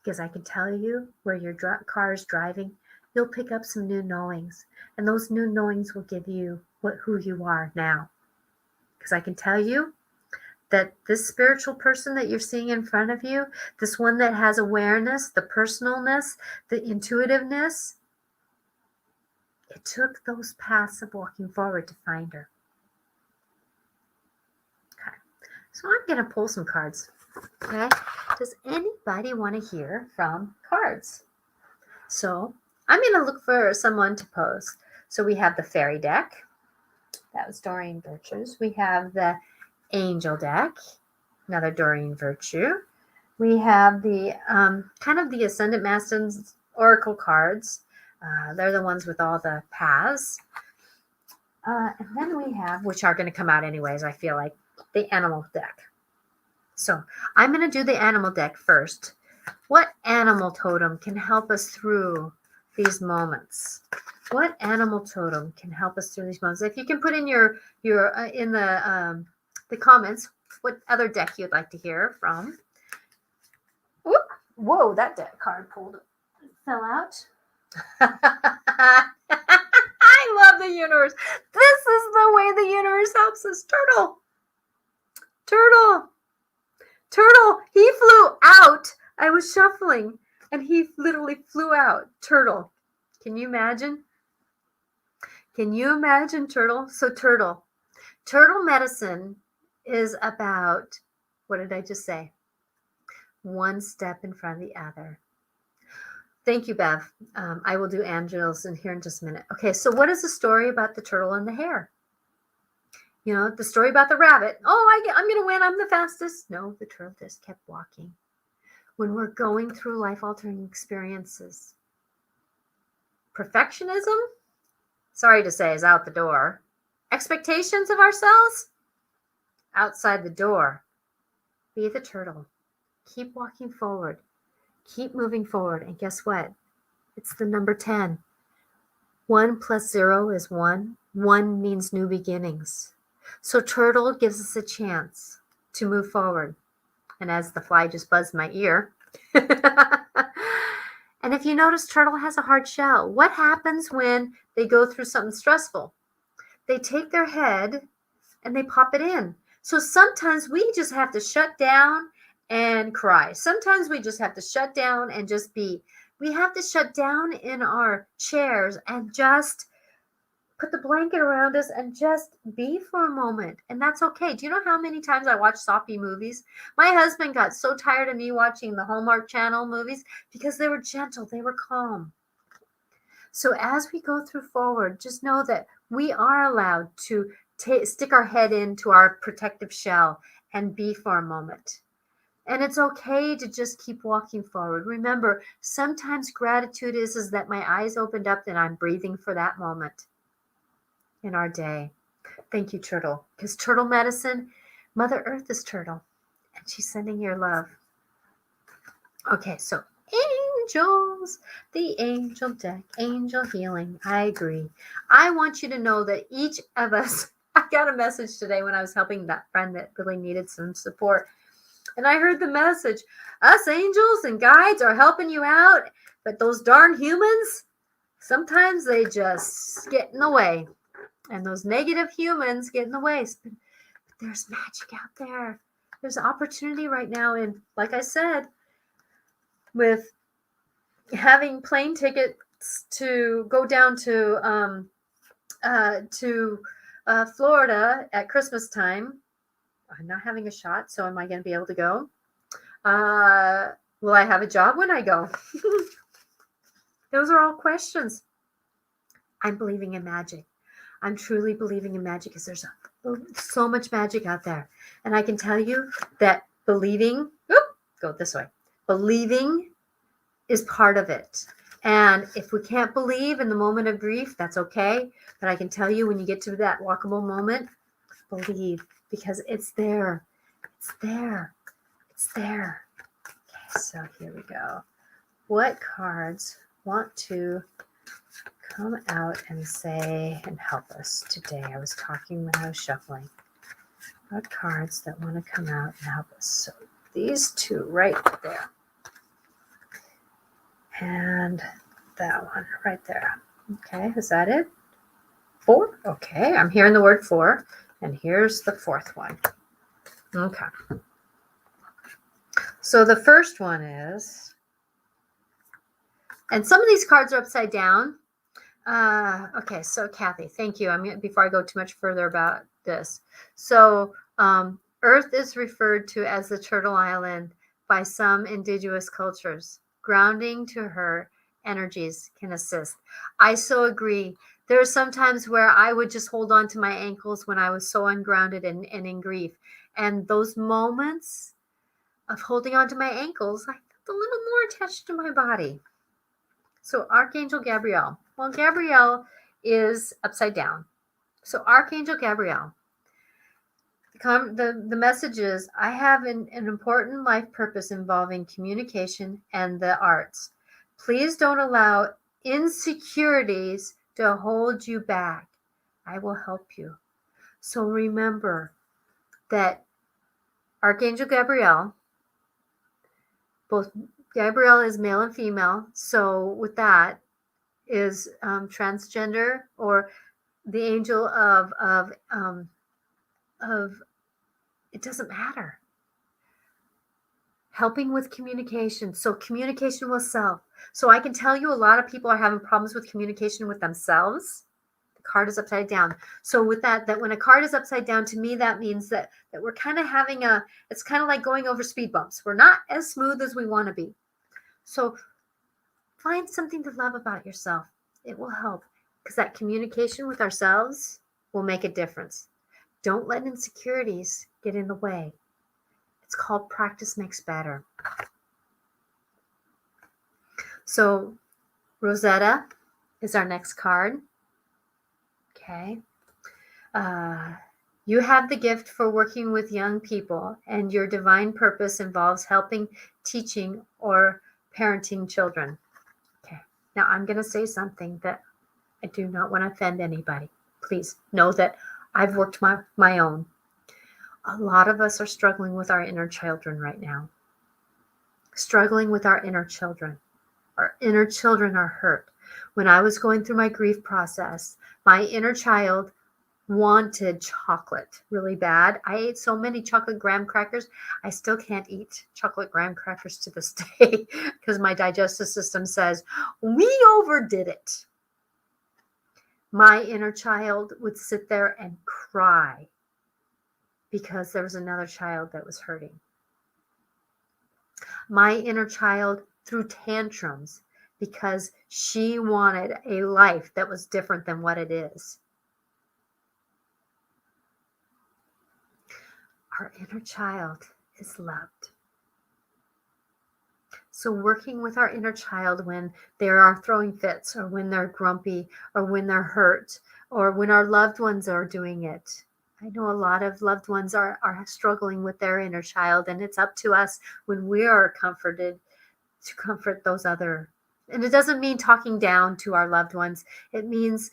Because I can tell you, where your car is driving, you'll pick up some new knowings. And those new knowings will give you who you are now. Because I can tell you that this spiritual person that you're seeing in front of you, this one that has awareness, the personalness, the intuitiveness, it took those paths of walking forward to find her. Okay, so I'm going to pull some cards. Okay, does anybody want to hear from cards? So I'm going to look for someone to pose. So we have the fairy deck. That was Doreen Virtues. We have the angel deck, another Doreen Virtue. We have the kind of the Ascendant Masters Oracle cards. They're the ones with all the paths. And then we have, which are going to come out anyways, I feel like, the animal deck. So I'm going to do the animal deck first. What animal totem can help us through these moments? What animal totem can help us through these moments? If you can put in your in the comments what other deck you'd like to hear from. Whoop. Whoa, that deck card fell out. I love the universe. This is the way the universe helps us. Turtle. He flew out. I was shuffling and he literally flew out. Turtle. Can you imagine? Turtle? So turtle medicine is about, what did I just say? One step in front of the other. Thank you, Bev. I will do angels in here in just a minute. Okay, so what is the story about the turtle and the hare? You know, the story about the rabbit. Oh, I'm going to win. I'm the fastest. No, the turtle just kept walking. When we're going through life-altering experiences, perfectionism, sorry to say, is out the door. Expectations of ourselves, outside the door. Be the turtle. Keep walking forward. Keep moving forward. And guess what? It's the number 10. 1 plus 0 is 1. 1 means new beginnings. So turtle gives us a chance to move forward. And as the fly just buzzed my ear. And if you notice, turtle has a hard shell. What happens when they go through something stressful? They take their head and they pop it in. So sometimes we just have to shut down and cry. Sometimes we just have to shut down and just be. We have to shut down in our chairs and just put the blanket around us and just be for a moment. And that's okay. Do you know how many times I watch soppy movies? My husband got so tired of me watching the Hallmark Channel movies because they were gentle, they were calm. So as we go through forward, just know that we are allowed to stick our head into our protective shell and be for a moment. And it's okay to just keep walking forward. Remember, sometimes gratitude is that my eyes opened up and I'm breathing for that moment in our day. Thank you, turtle. Because turtle medicine, Mother Earth is turtle. And she's sending your love. Okay, so angels, the angel deck, angel healing. I agree. I want you to know that each of us, I got a message today when I was helping that friend that really needed some support. And I heard the message, us angels and guides are helping you out, but those darn humans, sometimes they just get in the way. And those negative humans get in the way. But there's magic out there. There's opportunity right now. And like I said, with having plane tickets to go down to Florida at Christmas time, I'm not having a shot, so am I going to be able to go? Will I have a job when I go? Those are all questions. I'm believing in magic. I'm truly believing in magic because there's so much magic out there. And I can tell you that believing, go this way. Believing is part of it. And if we can't believe in the moment of grief, that's okay. But I can tell you when you get to that walkable moment, believe because it's there. It's there. It's there. Okay, so here we go. What cards want to come out and say and help us today? I was talking when I was shuffling. What cards that want to come out and help us? So these two right there. And that one right there. Okay, is that it? 4? Okay, I'm hearing the word 4. And here's the 4th one. Okay. So the first one is, and some of these cards are upside down. Okay, so Kathy, thank you. Before I go too much further about this. So Earth is referred to as the Turtle Island by some indigenous cultures. Grounding to her energies can assist. I so agree. There are some times where I would just hold on to my ankles when I was so ungrounded and in grief. And those moments of holding on to my ankles, I felt a little more attached to my body. So Archangel Gabriel. Well, Gabriel is upside down. So Archangel Gabriel. The message is, I have an important life purpose involving communication and the arts. Please don't allow insecurities to hold you back. I will help you. So remember that Archangel Gabriel, both Gabriel is male and female. So with that is transgender, or the angel of it doesn't matter. Helping with communication. So communication with self. So I can tell you a lot of people are having problems with communication with themselves. The card is upside down. So with that when a card is upside down, to me, that means that we're kind of having it's kind of like going over speed bumps. We're not as smooth as we want to be. So find something to love about yourself. It will help, because that communication with ourselves will make a difference. Don't let insecurities get in the way. It's called practice makes better. So Rosetta is our next card. Okay. You have the gift for working with young people, and your divine purpose involves helping, teaching, or parenting children. Okay. Now I'm going to say something that I do not want to offend anybody. Please know that I've worked my own. A lot of us are struggling with our inner children right now. Struggling with our inner children. Our inner children are hurt. When I was going through my grief process, my inner child wanted chocolate really bad. I ate so many chocolate graham crackers. I still can't eat chocolate graham crackers to this day because my digestive system says, we overdid it. My inner child would sit there and cry because there was another child that was hurting. My inner child threw tantrums because she wanted a life that was different than what it is. Our inner child is loved. So working with our inner child when they are throwing fits, or when they're grumpy, or when they're hurt, or when our loved ones are doing it. I know a lot of loved ones are struggling with their inner child, and it's up to us when we are comforted to comfort those other. And it doesn't mean talking down to our loved ones. It means,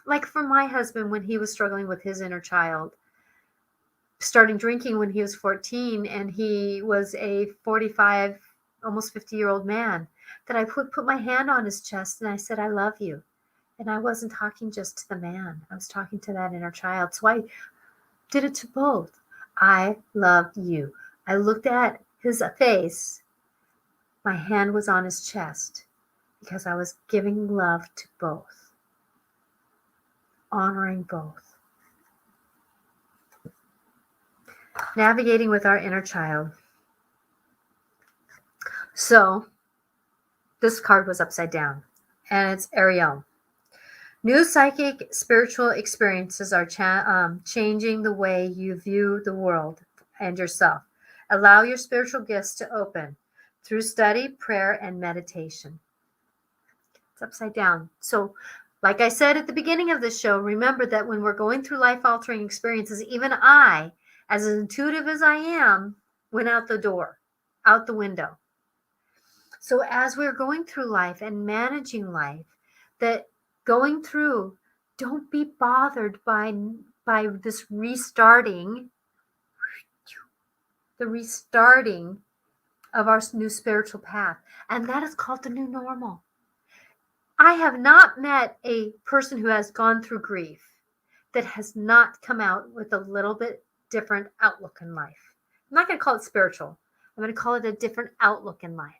like for my husband, when he was struggling with his inner child, starting drinking when he was 14, and he was a 45, almost 50-year-old man, that I put my hand on his chest and I said, I love you. And I wasn't talking just to the man. I was talking to that inner child. So I did it to both. I love you. I looked at his face. My hand was on his chest because I was giving love to both, honoring both. Navigating with our inner child. So this card was upside down, and it's Ariel. New psychic spiritual experiences are changing the way you view the world and yourself. Allow your spiritual gifts to open through study, prayer, and meditation. It's upside down. So like I said at the beginning of the show, remember that when we're going through life-altering experiences, even I, as intuitive as I am, went out the door, out the window. So as we're going through life and managing life, that going through, don't be bothered by this restarting, the restarting of our new spiritual path. And that is called the new normal. I have not met a person who has gone through grief that has not come out with a little bit different outlook in life. I'm not going to call it spiritual. I'm going to call it a different outlook in life.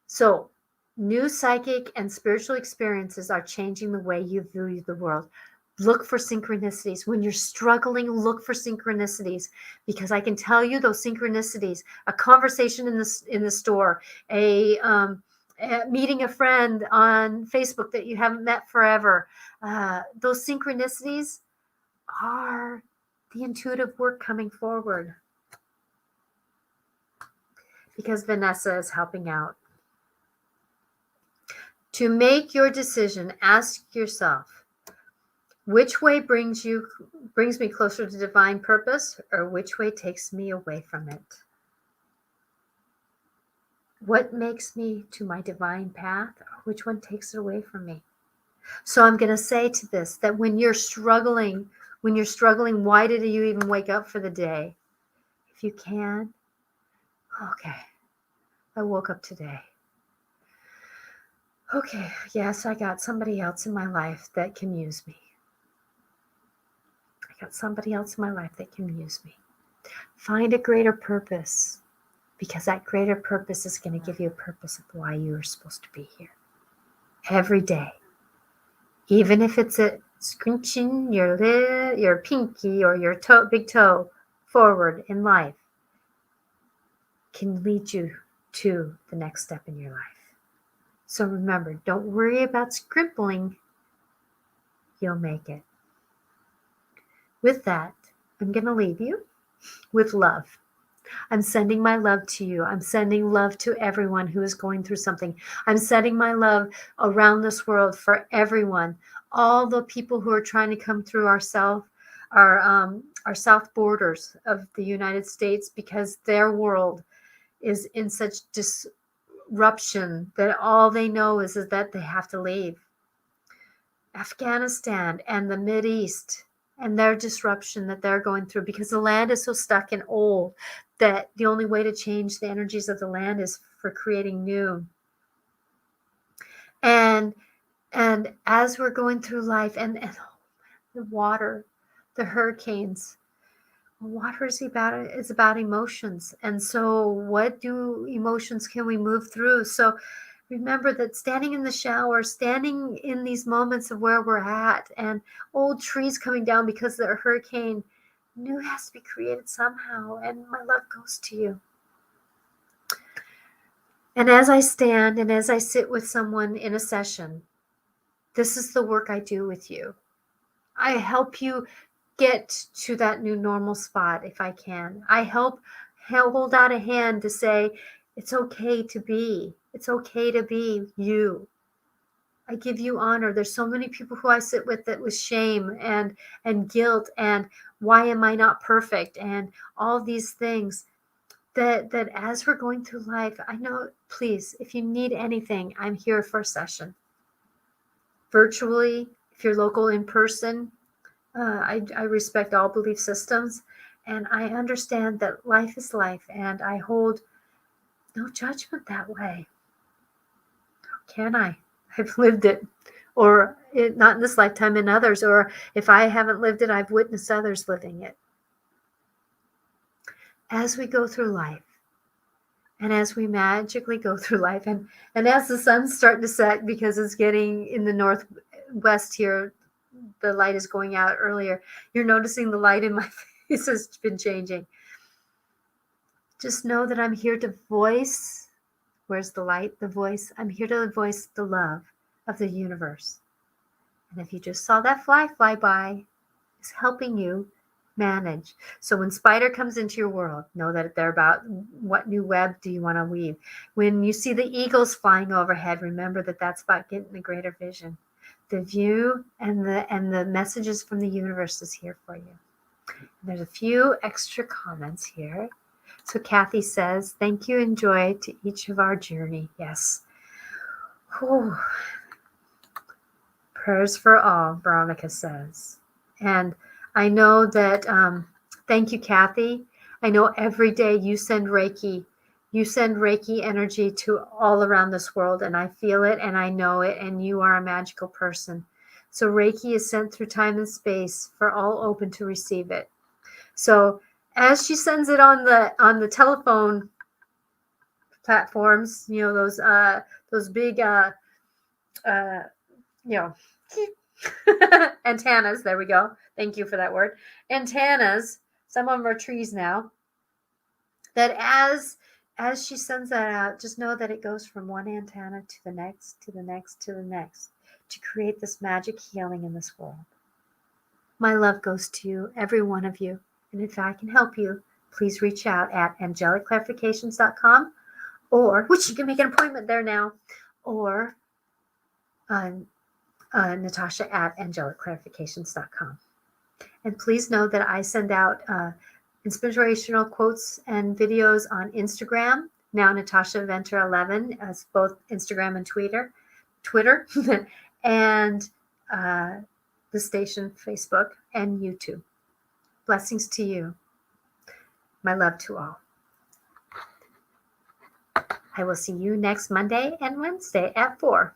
So, new psychic and spiritual experiences are changing the way you view the world. Look for synchronicities. When you're struggling, look for synchronicities, because I can tell you those synchronicities, a conversation in the store, meeting a friend on Facebook that you haven't met forever. Those synchronicities are the intuitive work coming forward, because Vanessa is helping out. To make your decision, ask yourself, Which way brings me closer to divine purpose, or which way takes me away from it? What makes me to my divine path, or which one takes it away from me? So I'm going to say to this, that when you're struggling, why did you even wake up for the day? If you can, okay, I woke up today. Okay, yes, I got somebody else in my life that can use me. Find a greater purpose, because that greater purpose is going to give you a purpose of why you are supposed to be here. Every day. Even if it's a scrunching your pinky or your big toe forward in life, can lead you to the next step in your life. So remember, don't worry about scribbling. You'll make it. With that, I'm going to leave you with love. I'm sending my love to you. I'm sending love to everyone who is going through something. I'm sending my love around this world for everyone. All the people who are trying to come through our south borders of the United States, because their world is in such disruption that all they know is that they have to leave. Afghanistan and the Mideast and their disruption that they're going through, because the land is so stuck and old that the only way to change the energies of the land is for creating new. And as we're going through life, and the water, the hurricanes, water is about emotions. And so what emotions can we move through? So remember that standing in the shower, standing in these moments of where we're at, and old trees coming down because of the hurricane, new has to be created somehow. And my love goes to you. And as I stand and as I sit with someone in a session, this is the work I do with you. I help you get to that new normal spot if I can. I hold out a hand to say, it's okay to be. It's okay to be you. I give you honor. There's so many people who I sit with that with shame and guilt and why am I not perfect and all these things that as we're going through life, I know, please, if you need anything, I'm here for a session. Virtually, if you're local, in person, I respect all belief systems, and I understand that life is life, and I hold no judgment that way. How can I? I've lived it, or not in this lifetime, in others, or if I haven't lived it, I've witnessed others living it. As we go through life, and as we magically go through life, and as the sun's starting to set, because it's getting in the northwest here, the light is going out earlier. You're noticing the light in my face has been changing. Just know that I'm here to voice. Where's the light? The voice. I'm here to voice the love of the universe. And if you just saw that fly by, it's helping you manage. So when spider comes into your world, know that they're about what new web do you want to weave. When you see the eagles flying overhead, remember that that's about getting the greater vision. The view and the messages from the universe is here for you. And there's a few extra comments here. So Kathy says, thank you and joy to each of our journey. Yes. Whew. Prayers for all, Veronica says. And I know that, thank you, Kathy. I know every day you send Reiki. You send Reiki energy to all around this world, and I feel it and I know it, and you are a magical person. So Reiki is sent through time and space for all open to receive it. So as she sends it on the telephone platforms, you know, those big antennas, there we go. Thank you for that word. Antennas, some of them are trees now. That as she sends that out, just know that it goes from one antenna to the next, to the next, to the next, to create this magic healing in this world. My love goes to you, every one of you. And if I can help you, please reach out at angelicclarifications.com, or, which you can make an appointment there now, or Natasha at angelicclarifications.com. And please know that I send out inspirational quotes and videos on Instagram, now Natasha Venter 11, as both Instagram and Twitter, and the station Facebook and YouTube. Blessings to you. My love to all. I will see you next Monday and Wednesday at 4.